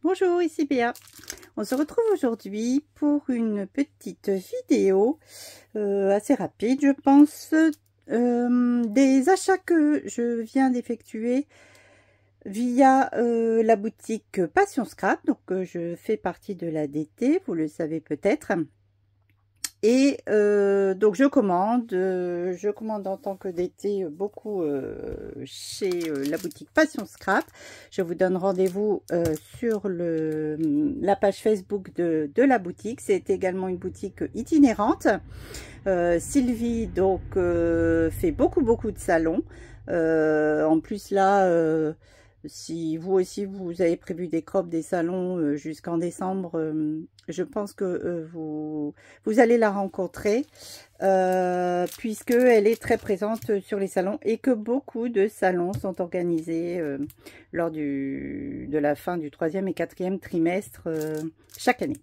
Bonjour, ici Béa. On se retrouve aujourd'hui pour une petite vidéo assez rapide, je pense, des achats que je viens d'effectuer via la boutique Passion Scrap. Donc, je fais partie de la DT, vous le savez peut-être. Et donc je commande en tant que DT beaucoup chez la boutique Passion Scrap. Je vous donne rendez-vous sur la page Facebook de la boutique. C'est également une boutique itinérante. Sylvie donc fait beaucoup de salons. En plus là, si vous aussi vous avez prévu des crop, des salons jusqu'en décembre, je pense que vous allez la rencontrer puisqu'elle est très présente sur les salons et que beaucoup de salons sont organisés lors de la fin du 3e et 4e trimestre chaque année.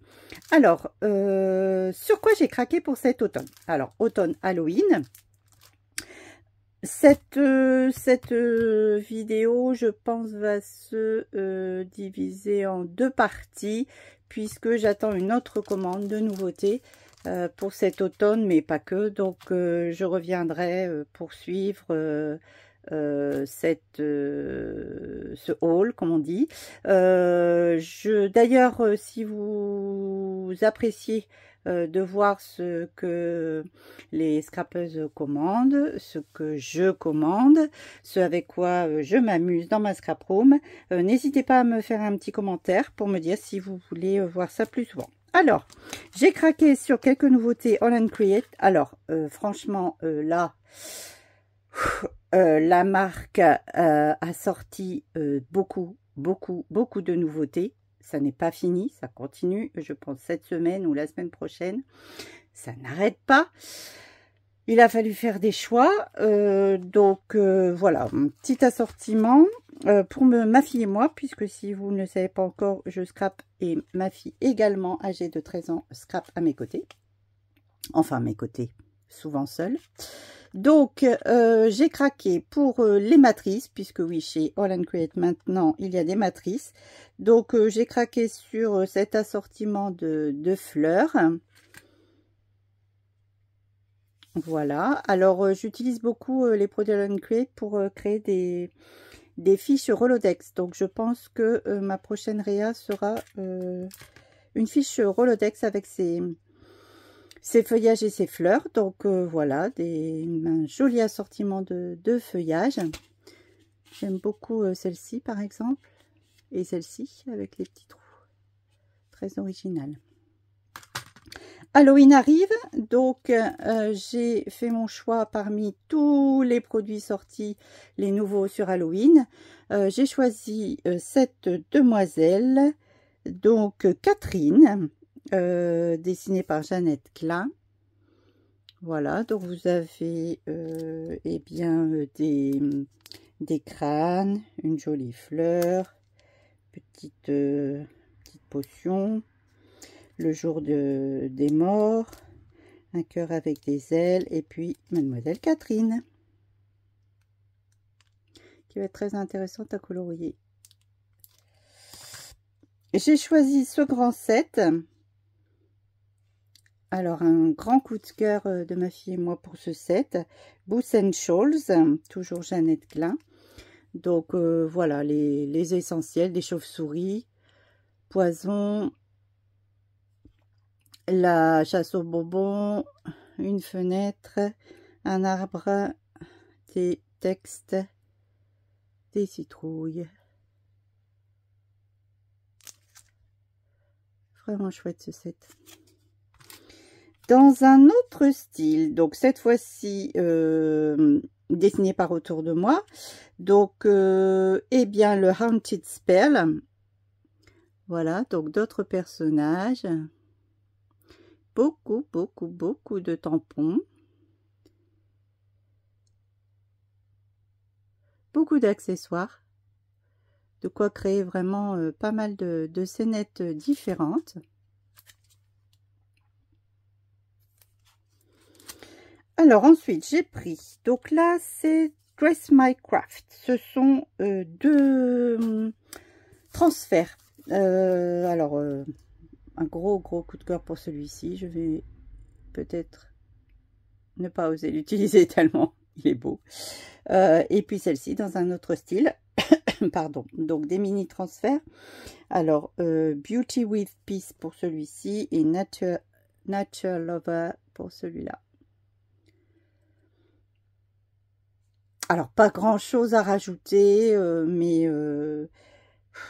Alors, sur quoi j'ai craqué pour cet automne? Alors, automne Halloween. Cette vidéo, je pense, va se diviser en deux parties puisque j'attends une autre commande de nouveautés pour cet automne, mais pas que. Donc, je reviendrai poursuivre ce haul, comme on dit. D'ailleurs, si vous appréciez de voir ce que les scrapeuses commandent, ce que je commande, ce avec quoi je m'amuse dans ma scrap room, n'hésitez pas à me faire un petit commentaire pour me dire si vous voulez voir ça plus souvent. Alors, j'ai craqué sur quelques nouveautés All & Create. Alors, franchement, là, la marque a sorti beaucoup de nouveautés. Ça n'est pas fini, ça continue. Je pense cette semaine ou la semaine prochaine. Ça n'arrête pas. Il a fallu faire des choix. Donc, voilà, un petit assortiment pour ma fille et moi, puisque si vous ne le savez pas encore, je scrape et ma fille également, âgée de 13 ans, scrape à mes côtés. Enfin, à mes côtés, souvent seule. Donc, j'ai craqué pour les matrices, puisque oui, chez All & Create maintenant, il y a des matrices. Donc, j'ai craqué sur cet assortiment de fleurs. Voilà. Alors, j'utilise beaucoup les produits All & Create pour créer des fiches Rolodex. Donc, je pense que ma prochaine réa sera une fiche Rolodex avec ces feuillages et ces fleurs. Donc voilà, un joli assortiment de feuillages. J'aime beaucoup celle-ci par exemple, et celle-ci avec les petits trous, très original. Halloween arrive, donc j'ai fait mon choix parmi tous les produits sortis, les nouveaux sur Halloween. J'ai choisi cette demoiselle, donc Catherine, dessinée par Jeannette Klein. Voilà, donc vous avez eh bien des crânes, une jolie fleur, petite potion, le jour des morts, un cœur avec des ailes, et puis Mademoiselle Catherine, qui va être très intéressante à colorier. J'ai choisi ce grand set. Alors, un grand coup de cœur de ma fille et moi pour ce set. Boots & Shawls, toujours Jeannette Klein. Donc, voilà, les essentiels, des chauves-souris, poisons, la chasse aux bonbons, une fenêtre, un arbre, des textes, des citrouilles. Vraiment chouette ce set. Dans un autre style, donc cette fois-ci dessiné par Autour de moi, donc eh bien le Haunted Spell. Voilà, donc d'autres personnages, beaucoup de tampons, beaucoup d'accessoires, de quoi créer vraiment pas mal de scénettes différentes. Alors ensuite j'ai pris, donc là c'est Dress My Craft, ce sont deux transferts Alors, un gros coup de cœur pour celui-ci. Je vais peut-être ne pas oser l'utiliser tellement il est beau. Et puis celle-ci dans un autre style. Pardon. Donc des mini transferts. Alors, Beauty with Peace pour celui-ci et Nature Lover pour celui-là. Alors, pas grand-chose à rajouter, mais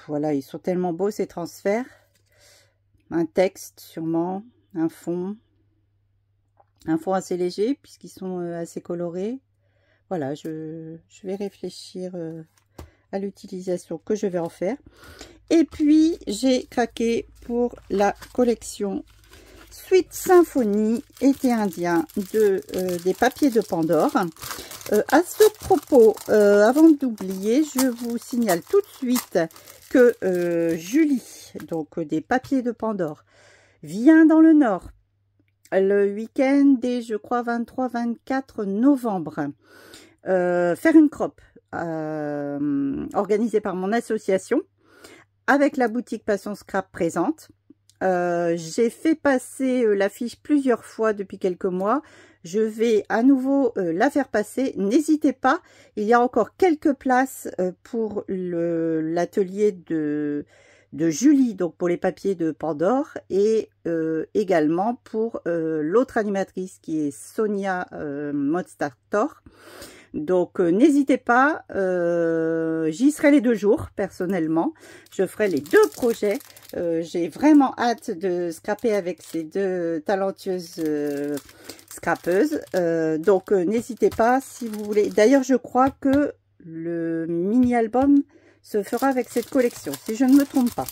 voilà, ils sont tellement beaux ces transferts. Un texte sûrement, un fond assez léger puisqu'ils sont assez colorés. Voilà, je vais réfléchir à l'utilisation que je vais en faire. Et puis, j'ai craqué pour la collection Sweet Symphony été indien des papiers de Pandore. À ce propos, avant d'oublier, je vous signale tout de suite que Julie, donc des papiers de Pandore, vient dans le Nord le week-end des, je crois, 23-24 novembre, faire une crop organisée par mon association avec la boutique Passion Scrap présente. J'ai fait passer l'affiche plusieurs fois depuis quelques mois. Je vais à nouveau la faire passer. N'hésitez pas, il y a encore quelques places pour l'atelier de Julie, donc pour les papiers de Pandore, et également pour l'autre animatrice qui est Sonia Modstartor. Donc n'hésitez pas, j'y serai les 2 jours personnellement, je ferai les 2 projets. J'ai vraiment hâte de scraper avec ces 2 talentueuses scrapeuses, donc n'hésitez pas si vous voulez. D'ailleurs je crois que le mini album se fera avec cette collection si je ne me trompe pas.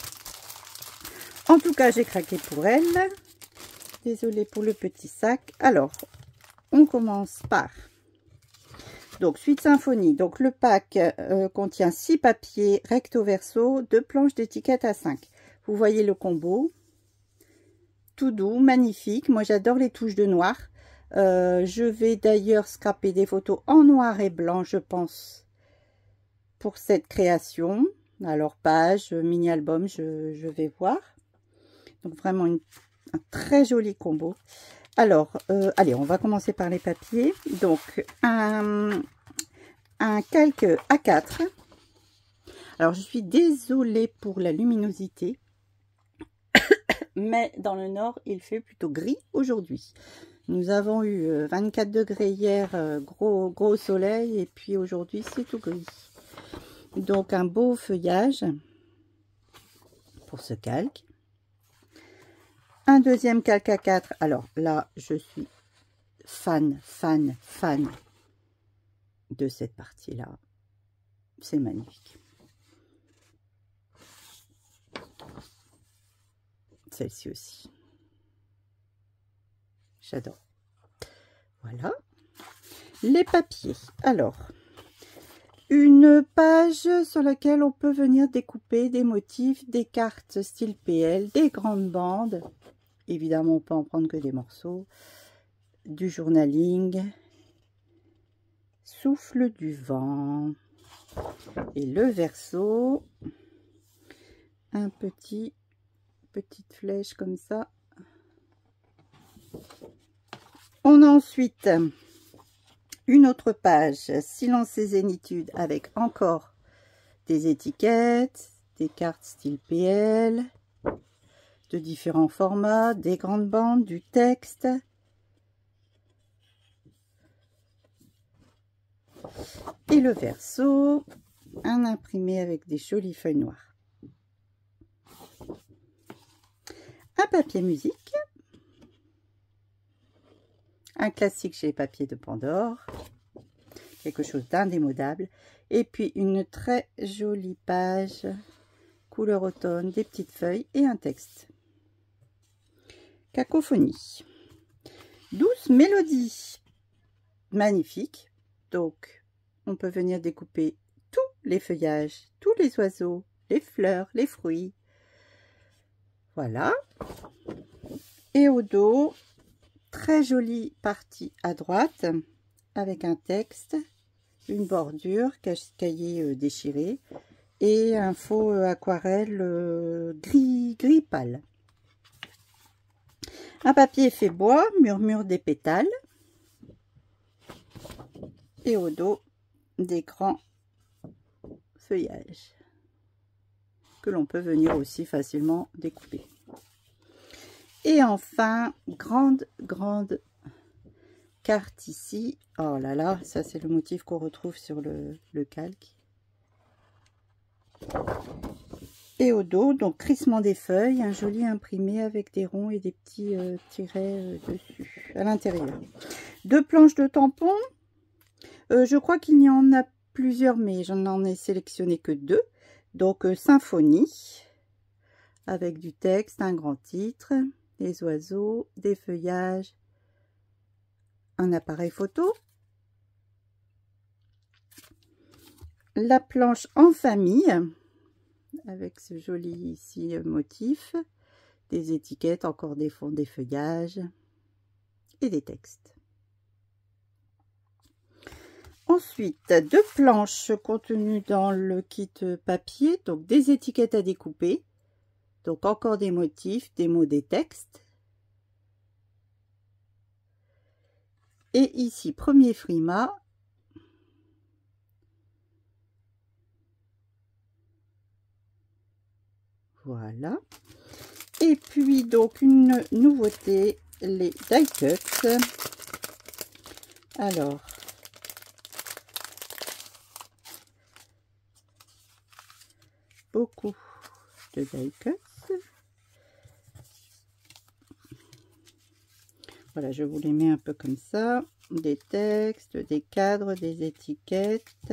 En tout cas j'ai craqué pour elle. Désolée pour le petit sac. Alors on commence par donc Sweet Symphony. Donc le pack contient 6 papiers recto verso, 2 planches d'étiquette à 5. Vous voyez le combo, tout doux, magnifique. Moi j'adore les touches de noir. Je vais d'ailleurs scraper des photos en noir et blanc, je pense, pour cette création. Alors page, mini album, je vais voir. Donc vraiment un très joli combo. Alors, allez, on va commencer par les papiers. Donc, un calque A4. Alors, je suis désolée pour la luminosité, mais dans le nord, il fait plutôt gris aujourd'hui. Nous avons eu 24 degrés hier, gros soleil, et puis aujourd'hui, c'est tout gris. Donc, un beau feuillage pour ce calque. Un deuxième calque A4. Alors là, je suis fan de cette partie-là. C'est magnifique. Celle-ci aussi. J'adore. Voilà. Les papiers. Alors, une page sur laquelle on peut venir découper des motifs, des cartes style PL, des grandes bandes. Évidemment, on peut en prendre que des morceaux. Du journaling. Souffle du vent. Et le verso. Un petite flèche comme ça. On a ensuite une autre page. Silence et zénitude avec encore des étiquettes, des cartes style PL. De différents formats, des grandes bandes, du texte. Et le verso, un imprimé avec des jolies feuilles noires. Un papier musique. Un classique chez les papiers de Pandore. Quelque chose d'indémodable. Et puis une très jolie page couleur automne, des petites feuilles et un texte. Cacophonie. Douce mélodie. Magnifique. Donc, on peut venir découper tous les feuillages, tous les oiseaux, les fleurs, les fruits. Voilà. Et au dos, très jolie partie à droite avec un texte, une bordure, cahier déchiré et un faux aquarelle gris pâle. Un papier effet bois, murmure des pétales. Et au dos, des grands feuillages que l'on peut venir aussi facilement découper. Et enfin, grande carte ici. Oh là là, ça c'est le motif qu'on retrouve sur le calque. Et au dos, donc crissement des feuilles, un joli imprimé avec des ronds et des petits tirets dessus, à l'intérieur. 2 planches de tampons. Je crois qu'il y en a plusieurs, mais j'en ai sélectionné que 2. Donc symphonie, avec du texte, un grand titre, des oiseaux, des feuillages, un appareil photo. La planche en famille, avec ce joli ici motif, des étiquettes, encore des fonds, des feuillages et des textes. Ensuite, 2 planches contenues dans le kit papier, donc des étiquettes à découper, donc encore des motifs, des mots, des textes. Et ici, premier frima. Voilà. Et puis donc une nouveauté, les die cuts. Alors, beaucoup de die cuts. Voilà, je vous les mets un peu comme ça. Des textes, des cadres, des étiquettes,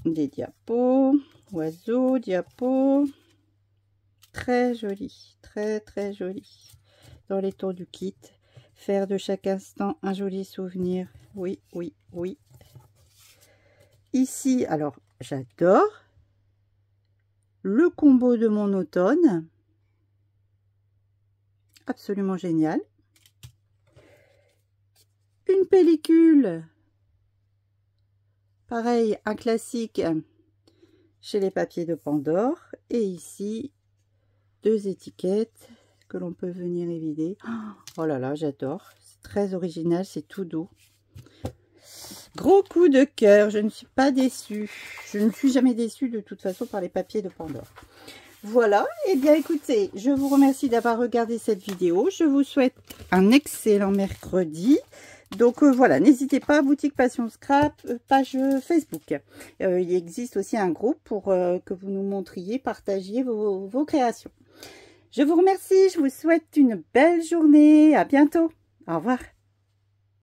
des diapos, oiseaux, diapos. Très joli, très joli. Dans les tons du kit. Faire de chaque instant un joli souvenir. Oui. Ici, alors, j'adore le combo de mon automne. Absolument génial. Une pellicule. Pareil, un classique chez les papiers de Pandore. Et ici, 2 étiquettes que l'on peut venir évider. Oh là là, j'adore. C'est très original, c'est tout doux. Gros coup de cœur, je ne suis pas déçue. Je ne suis jamais déçue de toute façon par les papiers de Pandore. Voilà, et bien écoutez, je vous remercie d'avoir regardé cette vidéo. Je vous souhaite un excellent mercredi. Donc voilà, n'hésitez pas, Boutique Passion Scrap, page Facebook. Il existe aussi un groupe pour que vous nous montriez, partagiez vos créations. Je vous remercie, je vous souhaite une belle journée. À bientôt. Au revoir.